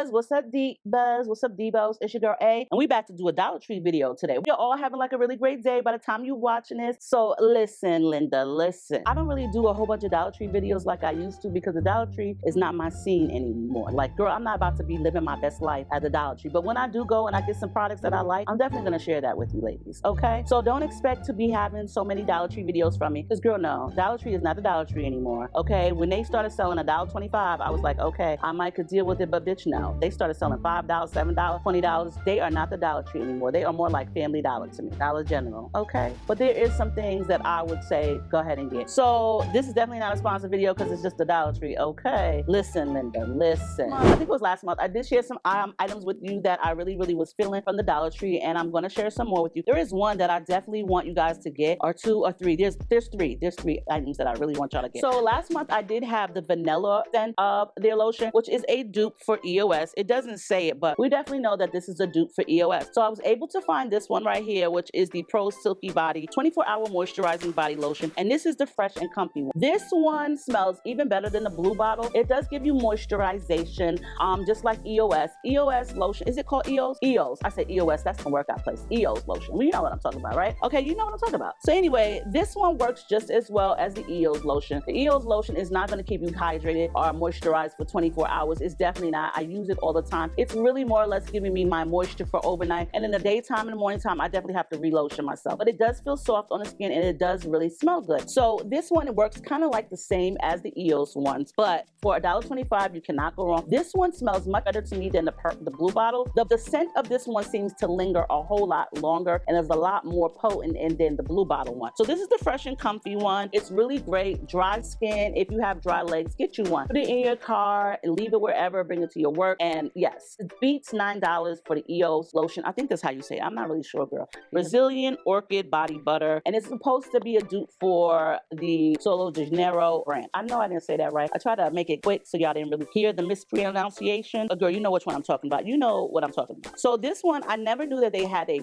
Buzz? What's up, D Buzz? What's up, D-Buzz? It's your girl A, and we back to do a Dollar Tree video today. We're all having like a really great day by the time you're watching this. So listen, Linda, listen. I don't really do a whole bunch of Dollar Tree videos like I used to because the Dollar Tree is not my scene anymore. Like, girl, I'm not about to be living my best life at the Dollar Tree. But when I do go and I get some products that I like, I'm definitely gonna share that with you ladies, okay? So don't expect to be having so many Dollar Tree videos from me, because girl, no, Dollar Tree is not the Dollar Tree anymore, okay? When they started selling $1.25, I was like, okay, I might could deal with it, but bitch, no. They started selling $5, $7, $20. They are not the Dollar Tree anymore. They are more like Family Dollar to me, Dollar General, okay? But there is some things that I would say, go ahead and get. So this is definitely not a sponsored video because it's just the Dollar Tree, okay? Listen, Linda, listen. I think it was last month. I did share some items with you that I really was feeling from the Dollar Tree, and I'm gonna share some more with you. There is one that I definitely want you guys to get, or two or three. There's three items that I really want y'all to get. So last month I did have the vanilla scent of their lotion, which is a dupe for EOS. It doesn't say it, but we definitely know that this is a dupe for EOS. So I was able to find this one right here, which is the Pro Silky Body 24-hour moisturizing body lotion, and this is the fresh and comfy one. This one smells even better than the blue bottle. It does give you moisturization, just like EOS. EOS lotion, is it called EOS? EOS. I said EOS, that's the workout place. EOS lotion. Well, you know what I'm talking about, right? Okay, you know what I'm talking about. So anyway, this one works just as well as the EOS lotion. The EOS lotion is not going to keep you hydrated or moisturized for 24 hours. It's definitely not. I use it all the time. It's really more or less giving me my moisture for overnight. And in the daytime and the morning time, I definitely have to relotion myself. But it does feel soft on the skin, and it does really smell good. So this one, it works kind of like the same as the EOS ones, but for $1.25, you cannot go wrong. This one smells much better to me than the blue bottle. The scent of this one seems to linger a whole lot longer, and is a lot more potent than the blue bottle one. So this is the fresh and comfy one. It's really great. Dry skin, if you have dry legs, get you one. Put it in your car and leave it wherever, bring it to your work. And yes, it beats $9 for the EOS lotion. I think that's how you say it. I'm not really sure, girl. Brazilian Orchid Body Butter. And it's supposed to be a dupe for the Solo de Janeiro brand. I know I didn't say that right. I tried to make it quick so y'all didn't really hear the mispronunciation. But girl, you know which one I'm talking about. You know what I'm talking about. So this one, I never knew that they had a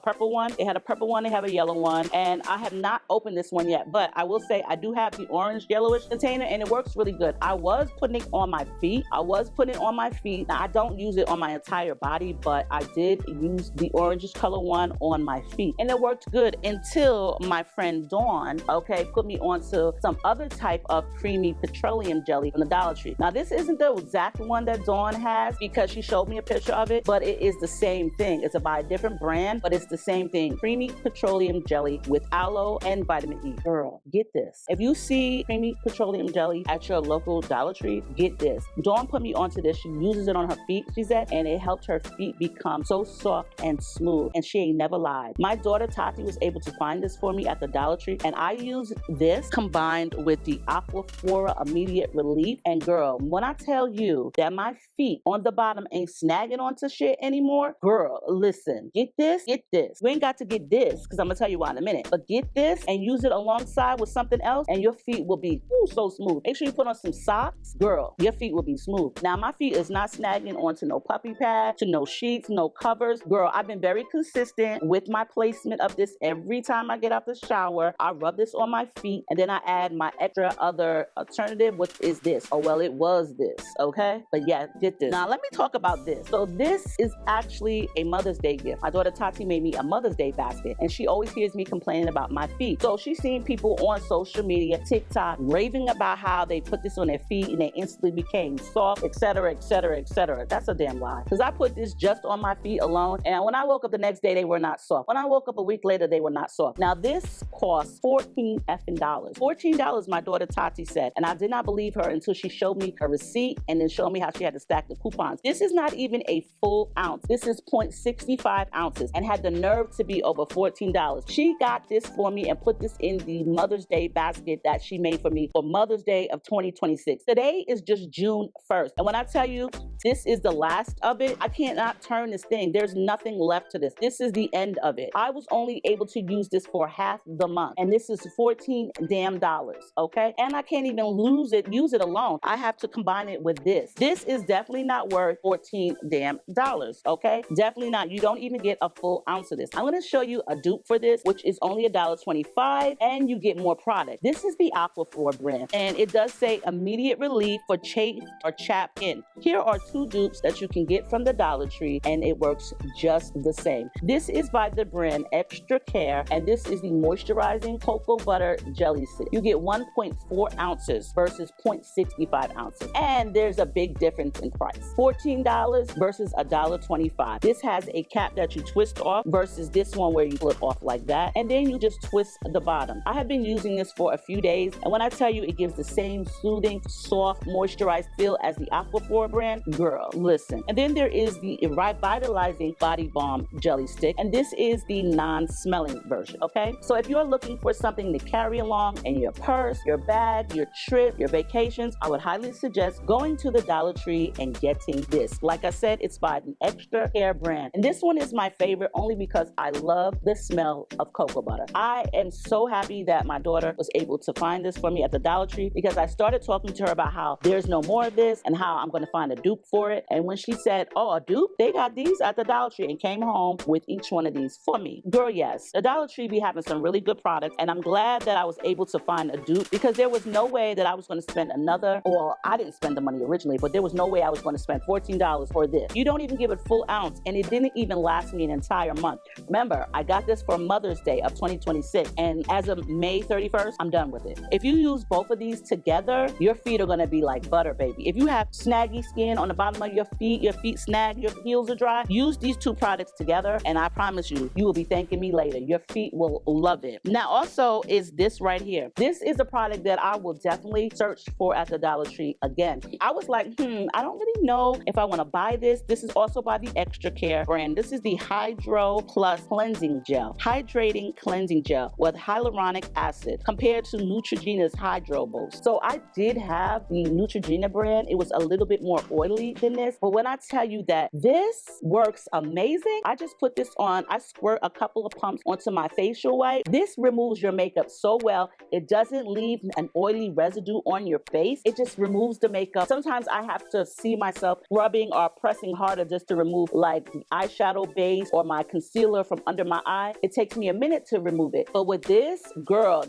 purple one. They had a purple one, they have a yellow one. And I have not opened this one yet, but I will say I do have the orange yellowish container, and it works really good. I was putting it on my feet. Now I don't use it on my entire body, but I did use the orangish color one on my feet, and it worked good until my friend Dawn, okay, put me onto some other type of creamy petroleum jelly from the Dollar Tree. Now this isn't the exact one that Dawn has because she showed me a picture of it, but it is the same thing. It's by a different brand, but it's the same thing. Creamy petroleum jelly with aloe and vitamin E. Girl, get this. If you see creamy petroleum jelly at your local Dollar Tree, get this. Dawn put me onto this. She uses it on her feet, she said, and it helped her feet become so soft and smooth, and she ain't never lied. My daughter Tati was able to find this for me at the Dollar Tree, and I used this combined with the Aquaphora Immediate Relief, and girl, when I tell you that my feet on the bottom ain't snagging onto shit anymore, girl, listen, get this. You ain't got to get this, because I'm gonna tell you why in a minute, but get this and use it alongside with something else, and your feet will be so smooth. Make sure you put on some socks, girl, your feet will be smooth. Now my feet is not snagging onto no puppy pad, to no sheets, no covers. Girl, I've been very consistent with my placement of this. Every time I get out the shower, I rub this on my feet, and then I add my extra other alternative, which is this. Oh, well, it was this, okay? But yeah, get this. Now let me talk about this. So this is actually a Mother's Day gift. My daughter Tati made me a Mother's Day basket, and she always hears me complaining about my feet. So she's seen people on social media, TikTok, raving about how they put this on their feet and they instantly became soft, etc., etc., etc. That's a damn lie. Because I put this just on my feet alone, and when I woke up the next day, they were not soft. When I woke up a week later, they were not soft. Now this costs $14 effing. $14, my daughter Tati said, and I did not believe her until she showed me her receipt and then showed me how she had to stack the coupons. This is not even a full ounce. This is 0.65 ounces and had the nerve to be over $14. She got this for me and put this in the Mother's Day basket that she made for me for Mother's Day of 2026. Today is just June 1st. And when I tell you this is the last of it, I cannot turn this thing. There's nothing left to this. This is the end of it. I was only able to use this for half the month, and this is $14 damn, okay? And I can't even use it alone. I have to combine it with this. This is definitely not worth $14 damn, okay? Definitely not. You don't even get a full ounce of this. I'm gonna show you a dupe for this, which is only $1.25, and you get more product. This is the Aquaphora brand, and it does say immediate relief for chafe or chapped skin. Here are 2 dupes that you can get from the Dollar Tree, and it works just the same. This is by the brand Extra Care, and this is the moisturizing cocoa butter jelly stick. You get 1.4 ounces versus 0.65 ounces, and there's a big difference in price. $14 versus $1.25. This has a cap that you twist off versus this one where you flip off like that, and then you just twist the bottom. I have been using this for a few days, and when I tell you it gives the same soothing, soft, moisturized feel as the Aquaphor brand, girl, listen. And then there is the revitalizing body balm jelly stick, and this is the non-smelling version, okay? So if you're looking for something to carry along in your purse, your bag, your trip, your vacations, I would highly suggest going to the Dollar Tree and getting this. Like I said, it's by the Extra Care brand, and this one is my favorite only because I love the smell of cocoa butter. I am so happy that my daughter was able to find this for me at the Dollar Tree, because I started talking to her about how there's no more of this and how I'm going to find a dupe for it. And when she said, oh, a dupe? They got these at the Dollar Tree, and came home with each one of these for me. Girl, yes, the Dollar Tree be having some really good products, and I'm glad that I was able to find a dupe, because there was no way that I was going to spend another, or I didn't spend the money originally, but there was no way I was going to spend $14 for this. You don't even give it full ounce, and it didn't even last me an entire month. Remember, I got this for Mother's Day of 2026, and as of May 31st, I'm done with it. If you use both of these together, your feet are going to be like butter, baby. If you have snaggy skin on the bottom of your feet snag, your heels are dry, use these 2 products together, and I promise you, you will be thanking me later. Your feet will love it. Now, also is this right here. This is a product that I will definitely search for at the Dollar Tree again. I was like, I don't really know if I want to buy this. This is also by the Extra Care brand. This is the Hydro Plus Cleansing Gel. Hydrating cleansing gel with hyaluronic acid compared to Neutrogena's Hydro Boost. So I did have the Neutrogena brand. It was a little bit more oily than this, but when I tell you that this works amazing, I just put this on. I squirt a couple of pumps onto my facial wipe. This removes your makeup so well. It doesn't leave an oily residue on your face. It just removes the makeup. Sometimes I have to see myself rubbing or pressing harder just to remove like the eyeshadow base or my concealer from under my eye. It takes me a minute to remove it. But with this, girl,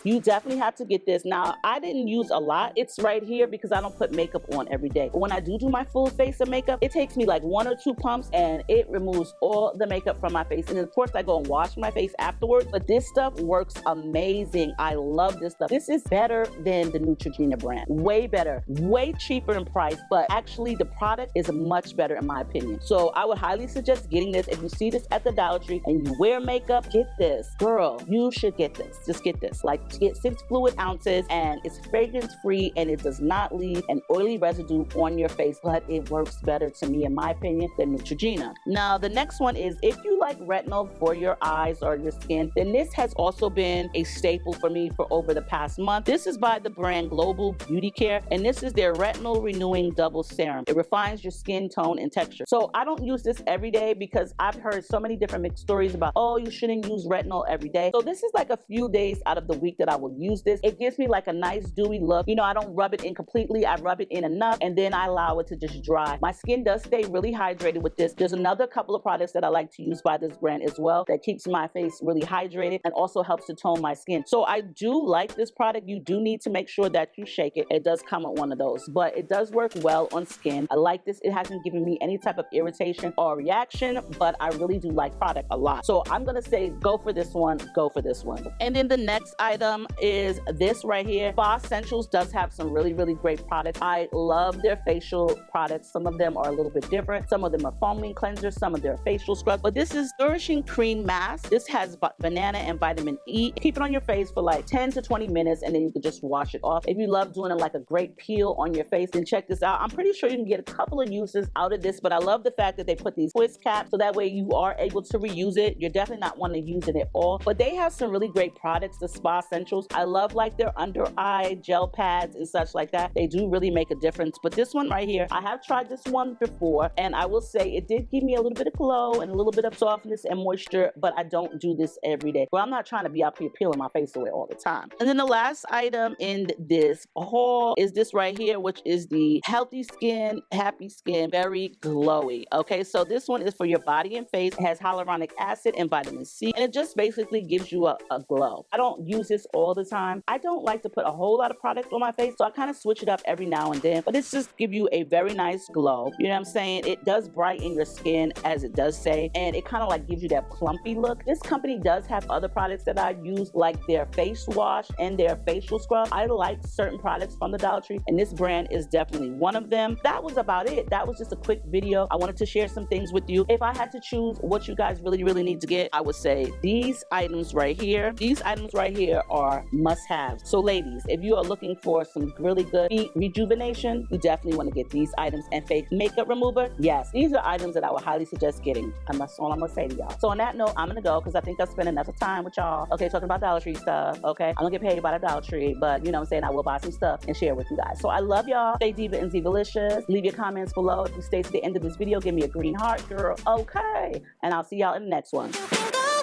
you definitely have to get this. Now, I didn't use a lot. It's right here because I don't put makeup on every day. But when I do my full face of makeup, it takes me like 1 or 2 pumps, and it removes all the makeup from my face. And of course, I go and wash my face afterwards, but this stuff works amazing. I love this stuff. This is better than the Neutrogena brand. Way better, way cheaper in price, but actually the product is much better in my opinion. So I would highly suggest getting this. If you see this at the Dollar Tree and you wear makeup, get this. Girl, you should get this. Just get this. Like, get 6 fluid ounces, and it's fragrance free, and it does not leave an oily residue on your face, but it works better to me in my opinion than Neutrogena. Now the next one is, if you like retinol for your eyes or your skin, then this has also been a staple for me for over the past month. This is by the brand Global Beauty Care, and this is their Retinol Renewing Double Serum. It refines your skin tone and texture. So I don't use this every day because I've heard so many different mixed stories about, oh, you shouldn't use retinol every day. So this is like a few days out of the week that I will use this. It gives me like a nice dewy look. You know, I don't rub it in completely. I rub it in enough, and then I allow it to just dry. My skin does stay really hydrated with this. There's another couple of products that I like to use by this brand as well that keeps my face really hydrated and also helps to tone my skin. So I do like this product. You do need to make sure that you shake it. It does come with one of those, but it does work well on skin. I like this. It hasn't given me any type of irritation or reaction, but I really do like product a lot. So I'm gonna say go for this one, go for this one. And then the next item is this right here. Spa Essentials does have some really, really great products. I love their facial products. Some of them are a little bit different. Some of them are foaming cleansers, some of their facial scrubs, but this is Nourishing Cream Mask. This has banana and vitamin E. Keep it on your face for like 10 to 20 minutes, and then you can just wash it off. If you love doing like a great peel on your face, then check this out. I'm pretty sure you can get a couple of uses out of this, but I love the fact that they put these twist caps so that way you are able to reuse it. You're definitely not wanting to use it at all, but they have some really great products, the Spa Essentials. I love like their under eye gel pads and such like that. They do really make a difference, but this one right here, I have tried this one before, and I will say it did give me a little bit of glow and a little bit of softness and moisture, but I don't do this every day. Well, I'm not trying to be up here peeling my face away all the time. And then the last item in this haul is this right here, which is the Healthy Skin, Happy Skin, Very Glowy. Okay, so this one is for your body and face. It has hyaluronic acid and vitamin C, and it just basically gives you a glow. I don't use this all the time. I don't like to put a whole lot of product on my face, so I kind of switch it up every now and then, but it's just give you a very nice glow. You know what I'm saying? It does brighten your skin, as it does say, and it kind of like gives you that plumpy look. This company does have other products that I use, like their face wash and their facial scrub. I like certain products from the Dollar Tree, and this brand is definitely one of them. That was about it. That was just a quick video. I wanted to share some things with you. If I had to choose what you guys really need to get, I would say these items right here. These items right here are must-haves. So ladies, if you are looking for some really good feet rejuvenation, you definitely want to get these items. And fake makeup remover, yes, these are items that I would highly suggest getting, and that's all I'm gonna say to y'all. So on that note, I'm gonna go because I think I've spent enough time with y'all. Okay, talking about Dollar Tree stuff. Okay, I don't get paid by the Dollar Tree, but you know what I'm saying, I will buy some stuff and share with you guys. So I love y'all. Stay diva and divalicious. Leave your comments below. If you stay to the end of this video, give me a green heart, girl. Okay, and I'll see y'all in the next one. Go,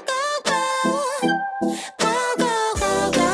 go, go. Go, go, go, go.